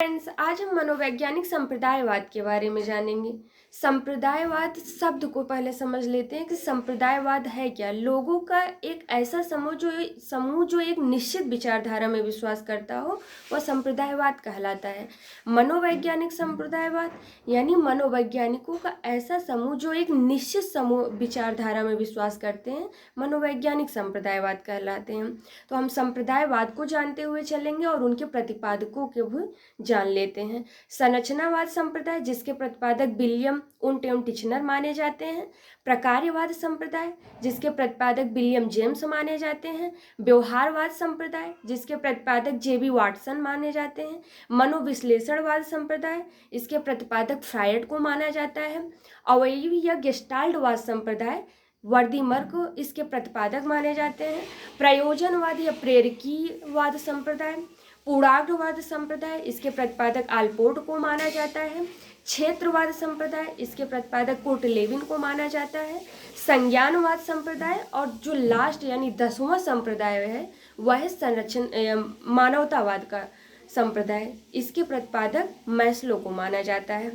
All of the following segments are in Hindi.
फ्रेंड्स, आज हम मनोवैज्ञानिक संप्रदायवाद के बारे में जानेंगे। संप्रदायवाद शब्द को पहले समझ लेते हैं कि संप्रदायवाद है क्या। लोगों का एक ऐसा समूह जो एक निश्चित विचारधारा में विश्वास करता हो, वह संप्रदायवाद कहलाता है। मनोवैज्ञानिक संप्रदायवाद यानी मनोवैज्ञानिकों का ऐसा समूह जो एक निश्चित समूह विचारधारा में विश्वास करते हैं, मनोवैज्ञानिक संप्रदायवाद कहलाते हैं। तो हम संप्रदायवाद को जानते हुए चलेंगे और उनके प्रतिपादकों के भी जान लेते हैं। संरचनावाद संप्रदाय, जिसके प्रतिपादक विलियम उंट टिचनर माने जाते हैं। प्रकार्यवाद संप्रदाय, जिसके प्रतिपादक विलियम जेम्स माने जाते हैं। व्यवहारवाद संप्रदाय, जिसके प्रतिपादक जेबी वाटसन माने जाते हैं। मनोविश्लेषणवाद संप्रदाय, इसके प्रतिपादक फ्रायड को माना जाता है। अवयवी या गेस्टाल्टवाद संप्रदाय, वर्दीमर को इसके प्रतिपादक माने जाते हैं। प्रयोजनवाद या प्रेरकीवाद संप्रदाय, पूर्णाग्रवाद संप्रदाय, इसके प्रतिपादक आलपोर्ट को माना जाता है। क्षेत्रवाद संप्रदाय, इसके प्रतिपादक कोर्टलेविन को माना जाता है। संज्ञानवाद संप्रदाय, और जो लास्ट यानी 10वां संप्रदाय है वह है मानवतावाद का संप्रदाय, इसके प्रतिपादक मैस्लो को माना जाता है।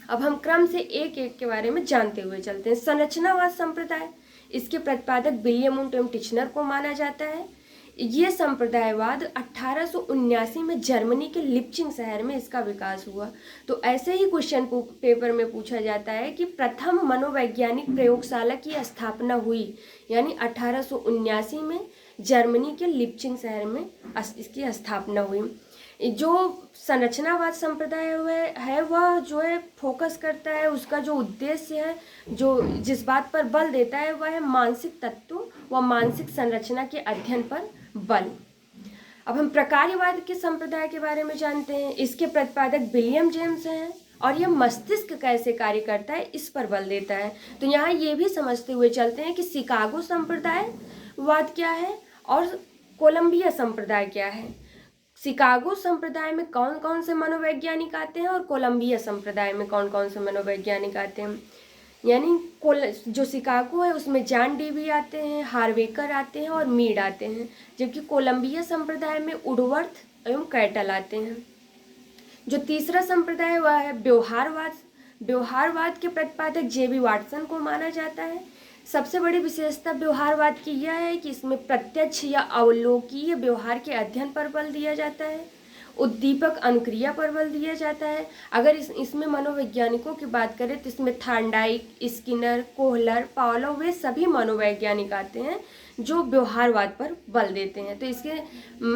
अब हम क्रम से एक एक के बारे में जानते हुए चलते हैं। संरचनावाद संप्रदाय, इसके प्रतिपादक विलियम उंट टिचनर को माना जाता है। ये संप्रदायवाद 1879 में जर्मनी के लिप्चिंग शहर में इसका विकास हुआ। तो ऐसे ही क्वेश्चन पेपर में पूछा जाता है कि प्रथम मनोवैज्ञानिक प्रयोगशाला की स्थापना हुई, यानी 1879 में जर्मनी के लिप्चिंग शहर में इसकी स्थापना हुई। जो संरचनावाद संप्रदाय है वह जो है फोकस करता है, उसका जो उद्देश्य है, जो जिस बात पर बल देता है वह है मानसिक तत्व व मानसिक संरचना के अध्ययन पर बल। अब हम प्रकार्यवाद के संप्रदाय के बारे में जानते हैं। इसके प्रतिपादक विलियम जेम्स हैं और यह मस्तिष्क कैसे कार्य करता है इस पर बल देता है। तो यहाँ ये भी समझते हुए चलते हैं कि शिकागो संप्रदायवाद क्या है और कोलंबिया संप्रदाय क्या है। शिकागो संप्रदाय में कौन कौन से मनोवैज्ञानिक आते हैं और कोलंबिया संप्रदाय में कौन कौन से मनोवैज्ञानिक आते हैं। यानी जो शिकागो है उसमें जॉन डेवी आते हैं, हार्वेकर आते हैं और मीड आते हैं, जबकि कोलंबिया संप्रदाय में वुडवर्थ एवं कैटल आते हैं। जो तीसरा संप्रदाय वह है व्यवहारवाद। व्यवहारवाद के प्रतिपादक जेबी वाटसन को माना जाता है। सबसे बड़ी विशेषता व्यवहारवाद की यह है कि इसमें प्रत्यक्ष या अवलोकीय व्यवहार के अध्ययन पर बल दिया जाता है, उद्दीपक अनुक्रिया पर बल दिया जाता है। अगर इसमें मनोवैज्ञानिकों की बात करें तो इसमें थार्नडाइक, स्किनर, कोहलर, पावलोव वे सभी मनोवैज्ञानिक आते हैं जो व्यवहारवाद पर बल देते हैं। तो इसके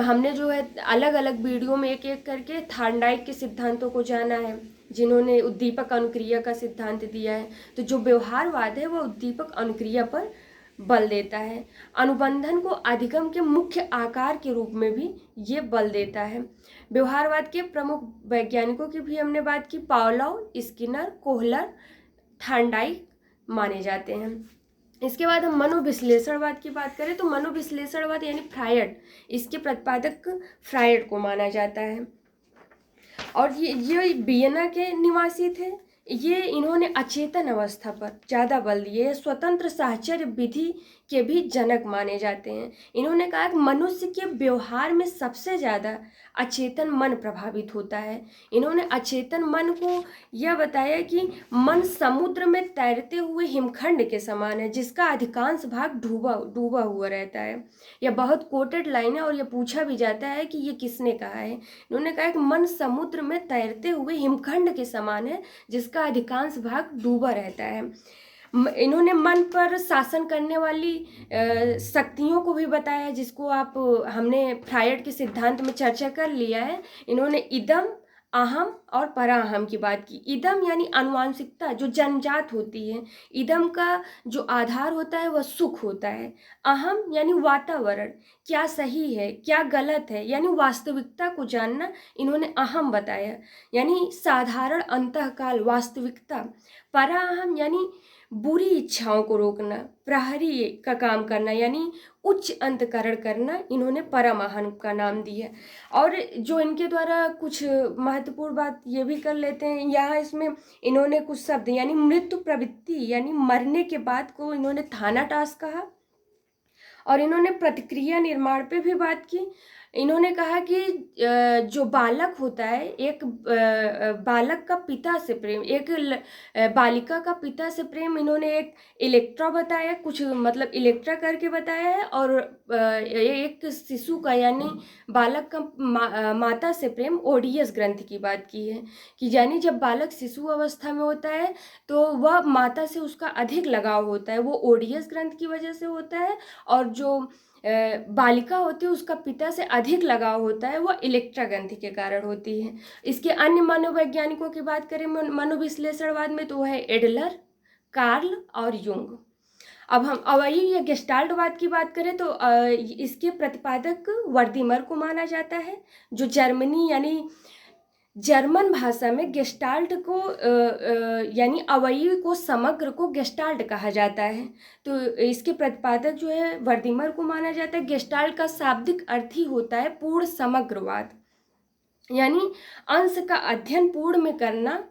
हमने जो है अलग अलग वीडियो में एक एक करके थार्नडाइक के सिद्धांतों को जाना है, जिन्होंने उद्दीपक अनुक्रिया का सिद्धांत दिया है। तो जो व्यवहारवाद है वह उद्दीपक अनुक्रिया पर बल देता है। अनुबंधन को अधिगम के मुख्य आकार के रूप में भी ये बल देता है। व्यवहारवाद के प्रमुख वैज्ञानिकों की भी हमने बात की। पावलोव, स्किनर, कोहलर, थार्नडाइक माने जाते हैं। इसके बाद हम मनोविश्लेषणवाद की बात करें तो मनोविश्लेषणवाद यानी फ्रायड, इसके प्रतिपादक फ्रायड को माना जाता है। और ये वियना के निवासी थे। ये इन्होंने अचेतन अवस्था पर ज़्यादा बल दिए। स्वतंत्र साहचर्य विधि के भी जनक माने जाते हैं। इन्होंने कहा कि मनुष्य के व्यवहार में सबसे ज़्यादा अचेतन मन प्रभावित होता है। इन्होंने अचेतन मन को यह बताया कि मन समुद्र में तैरते हुए हिमखंड के समान है, जिसका अधिकांश भाग डूबा हुआ रहता है। यह बहुत कोटेड लाइन है और यह पूछा भी जाता है कि ये किसने कहा है। इन्होंने कहा कि मन समुद्र में तैरते हुए हिमखंड के समान है, जिसका अधिकांश भाग डूबा रहता है। इन्होंने मन पर शासन करने वाली शक्तियों को भी बताया, जिसको हमने फ्रायड के सिद्धांत में चर्चा कर लिया है। इन्होंने इदम, अहम और पराअहम की बात की। इदम यानी आनुवांशिकता जो जन्मजात होती है। इदम का जो आधार होता है वह सुख होता है। अहम यानी वातावरण, क्या सही है क्या गलत है, यानी वास्तविकता को जानना इन्होंने अहम बताया, यानी साधारण अंतःकाल वास्तविकता। पराअहम यानी बुरी इच्छाओं को रोकना, प्रहरी का काम करना, यानी उच्च अंतकरण करना, इन्होंने परमाहम का नाम दिया। और जो इनके द्वारा कुछ महत्वपूर्ण बात ये भी कर लेते हैं यहाँ, इसमें इन्होंने कुछ शब्द यानी मृत्यु प्रवृत्ति यानी मरने के बाद को इन्होंने थानाटास कहा। और इन्होंने प्रतिक्रिया निर्माण पे भी बात की। इन्होंने कहा कि जो बालक होता है, एक बालक का पिता से प्रेम, एक बालिका का पिता से प्रेम, इन्होंने एक इलेक्ट्रा बताया, कुछ मतलब इलेक्ट्रा करके बताया है, और एक शिशु का यानी बालक का माता से प्रेम ओडियस ग्रंथि की बात की है, कि यानी जब बालक शिशु अवस्था में होता है तो वह माता से उसका अधिक लगाव होता है, वो ओडियस ग्रंथ की वजह से होता है, और जो बालिका होती है उसका पिता से अधिक लगाव होता है, वह इलेक्ट्रा ग्रंथि के कारण होती है। इसके अन्य मनोवैज्ञानिकों की बात करें मनोविश्लेषणवाद में, तो वह है एडलर, कार्ल और युंग। अब हम अवयवी या गेस्टाल्टवाद की बात करें तो इसके प्रतिपादक वर्दीमर को माना जाता है, जो जर्मनी यानी जर्मन भाषा में गेस्टाल्ट को यानी अवयवी को, समग्र को गेस्टाल्ट कहा जाता है। तो इसके प्रतिपादक जो है वर्दीमर को माना जाता है। गेस्टाल्ट का शाब्दिक अर्थ ही होता है पूर्ण समग्रवाद, यानी अंश का अध्ययन पूर्ण में करना,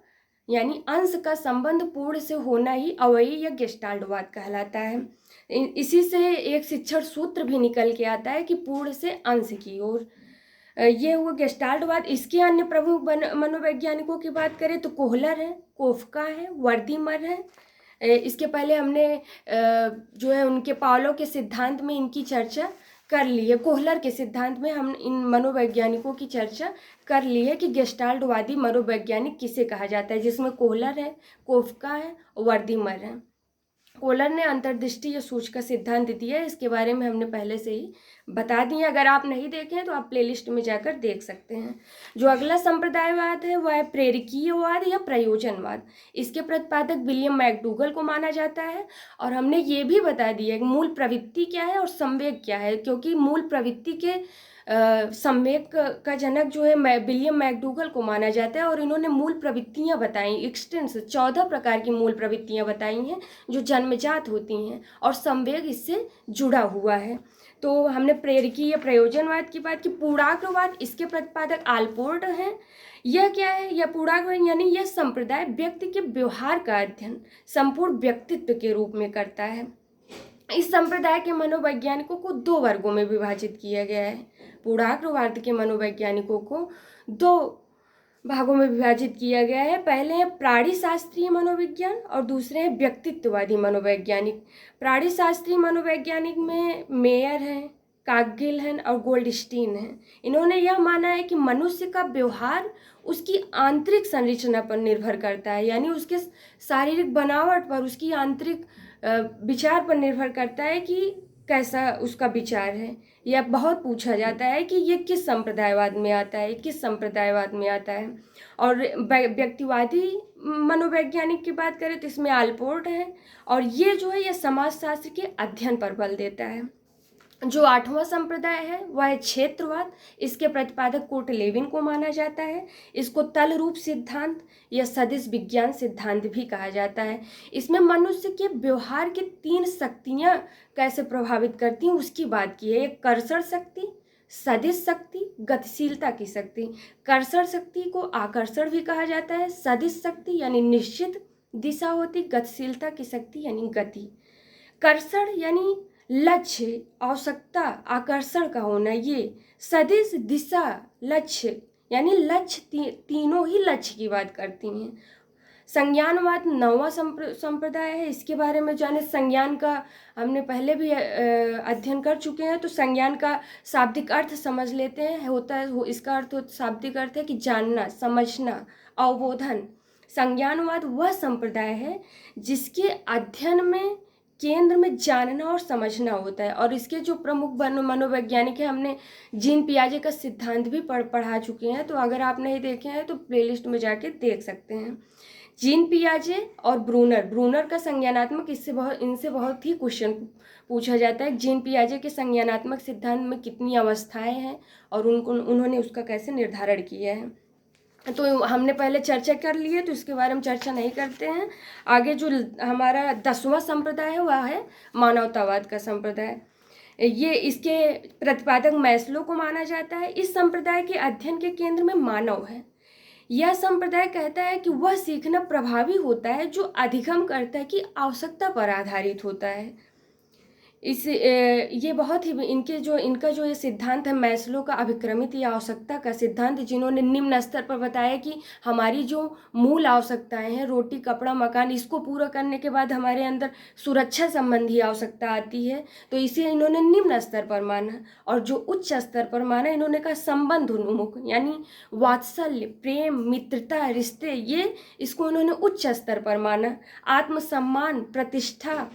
यानी अंश का संबंध पूर्ण से होना ही अवयवी या गेस्टाल्टवाद कहलाता है। इसी से एक शिक्षण सूत्र भी निकल के आता है कि पूर्ण से अंश की ओर। ये हुआ गेस्टाल्टवाद। इसके अन्य प्रमुख मनोवैज्ञानिकों की बात करें तो कोहलर है, कोफका है, वर्दीमर है। इसके पहले हमने जो है उनके पावलोव के सिद्धांत में इनकी चर्चा कर ली है। कोहलर के सिद्धांत में हम इन मनोवैज्ञानिकों की चर्चा कर ली है कि गेस्टाल्टवादी मनोवैज्ञानिक किसे कहा जाता है, जिसमें कोहलर है, कोफका है, वर्दीमर है। कोहलर ने अंतर्दृष्टि या सूच का सिद्धांत दिया है, इसके बारे में हमने पहले से ही बता दिया। अगर आप नहीं देखे हैं तो आप प्लेलिस्ट में जाकर देख सकते हैं। जो अगला संप्रदायवाद है वह है प्रेरकीयवाद या प्रयोजनवाद। इसके प्रतिपादक विलियम मैकडूगल को माना जाता है, और हमने ये भी बता दिया कि मूल प्रवृत्ति क्या है और संवेग क्या है, क्योंकि मूल प्रवृत्ति के संवेग का जनक जो है विलियम मैकडूगल को माना जाता है, और इन्होंने मूल प्रवृत्तियां बताई, एक्सटेंस 14 प्रकार की मूल प्रवृत्तियां बताई हैं जो जन्मजात होती हैं, और संवेग इससे जुड़ा हुआ है। तो हमने प्रेरकीय प्रयोजनवाद की बात की। पूर्णाग्रवाद, इसके प्रतिपादक आलपोर्ट हैं। यह क्या है? यह पूर्णाग्रवाद यानी यह संप्रदाय व्यक्ति के व्यवहार का अध्ययन संपूर्ण व्यक्तित्व के रूप में करता है। इस संप्रदाय के मनोवैज्ञानिकों को 2 वर्गों में विभाजित किया गया है। पूर्णाग्रवाद के मनोवैज्ञानिकों को 2 भागों में विभाजित किया गया है। पहले है प्राणी शास्त्रीय मनोविज्ञान और दूसरे हैं व्यक्तित्ववादी मनोवैज्ञानिक। प्राणी शास्त्रीय मनोवैज्ञानिक में मेयर हैं, कागिल हैं और गोल्डस्टीन हैं। इन्होंने यह माना है कि मनुष्य का व्यवहार उसकी आंतरिक संरचना पर निर्भर करता है, यानी उसके शारीरिक बनावट पर, उसकी आंतरिक विचार पर निर्भर करता है कि कैसा उसका विचार है। यह बहुत पूछा जाता है कि ये किस संप्रदायवाद में आता है, किस संप्रदायवाद में आता है। और व्यक्तिवादी मनोवैज्ञानिक की बात करें तो इसमें आलपोर्ट है, और ये जो है यह समाजशास्त्र के अध्ययन पर बल देता है। जो 8वां संप्रदाय है वह है क्षेत्रवाद। इसके प्रतिपादक कोर्ट लेविन को माना जाता है। इसको तल रूप सिद्धांत या सदिश विज्ञान सिद्धांत भी कहा जाता है। इसमें मनुष्य के व्यवहार की 3 शक्तियां कैसे प्रभावित करती हैं उसकी बात की है। एक कर्षण शक्ति, सदिश शक्ति, गतिशीलता की शक्ति। कर्षण शक्ति को आकर्षण भी कहा जाता है। सदिश शक्ति यानी निश्चित दिशा होती, गतिशीलता की शक्ति यानी गति। कर्षण यानी लक्ष्य, आवश्यकता, आकर्षण का होना। ये सदिश, दिशा, लक्ष्य यानी लक्ष्य, तीनों ही लक्ष्य की बात करती हैं। संज्ञानवाद 9वां संप्रदाय है। इसके बारे में जाने, संज्ञान का हमने पहले भी अध्ययन कर चुके हैं। तो संज्ञान का शाब्दिक अर्थ समझ लेते हैं। होता है, इसका अर्थ शाब्दिक अर्थ है कि जानना, समझना, अवबोधन। संज्ञानवाद वह संप्रदाय है जिसके अध्ययन में केंद्र में जानना और समझना होता है। और इसके जो प्रमुख मनोवैज्ञानिक हैं, हमने जीन पियाजे का सिद्धांत भी पढ़ा चुके हैं। तो अगर आप नहीं देखे हैं तो प्लेलिस्ट में जाके देख सकते हैं। जीन पियाजे और ब्रूनर का संज्ञानात्मक, इनसे बहुत ही क्वेश्चन पूछा जाता है। जीन पियाजे के संज्ञानात्मक सिद्धांत में कितनी अवस्थाएं हैं और उन्होंने उसका कैसे निर्धारण किया है, तो हमने पहले चर्चा कर ली है, तो इसके बारे में चर्चा नहीं करते हैं। आगे जो हमारा 10वां संप्रदाय है वह है मानवतावाद का संप्रदाय। ये इसके प्रतिपादक मैस्लो को माना जाता है। इस संप्रदाय के अध्ययन के केंद्र में मानव है। यह संप्रदाय कहता है कि वह सीखना प्रभावी होता है जो अधिगम करता है कि आवश्यकता पर आधारित होता है। ये बहुत ही इनका जो ये सिद्धांत है मैस्लो का अभिक्रमित या आवश्यकता का सिद्धांत, जिन्होंने निम्न स्तर पर बताया कि हमारी जो मूल आवश्यकताएं हैं, रोटी कपड़ा मकान, इसको पूरा करने के बाद हमारे अंदर सुरक्षा संबंधी आवश्यकता आती है, तो इसे इन्होंने निम्न स्तर पर माना। और जो उच्च स्तर पर माना, इन्होंने कहा संबंध उन्मुख, यानी वात्सल्य, प्रेम, मित्रता, रिश्ते, ये इसको इन्होंने उच्च स्तर पर माना। आत्मसम्मान, प्रतिष्ठा,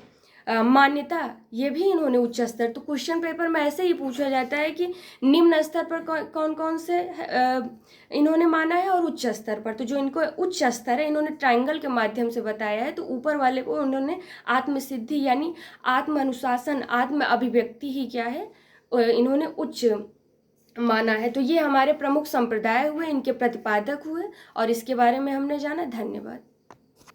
मान्यता, ये भी इन्होंने उच्च स्तर। तो क्वेश्चन पेपर में ऐसे ही पूछा जाता है कि निम्न स्तर पर कौन कौन से इन्होंने माना है और उच्च स्तर पर। तो जो इनको उच्च स्तर है, इन्होंने ट्रायंगल के माध्यम से बताया है। तो ऊपर वाले को उन्होंने आत्मसिद्धि यानी आत्म अनुशासन, आत्म अभिव्यक्ति ही क्या है, इन्होंने उच्च माना है। तो ये हमारे प्रमुख संप्रदाय हुए, इनके प्रतिपादक हुए और इसके बारे में हमने जाना। धन्यवाद।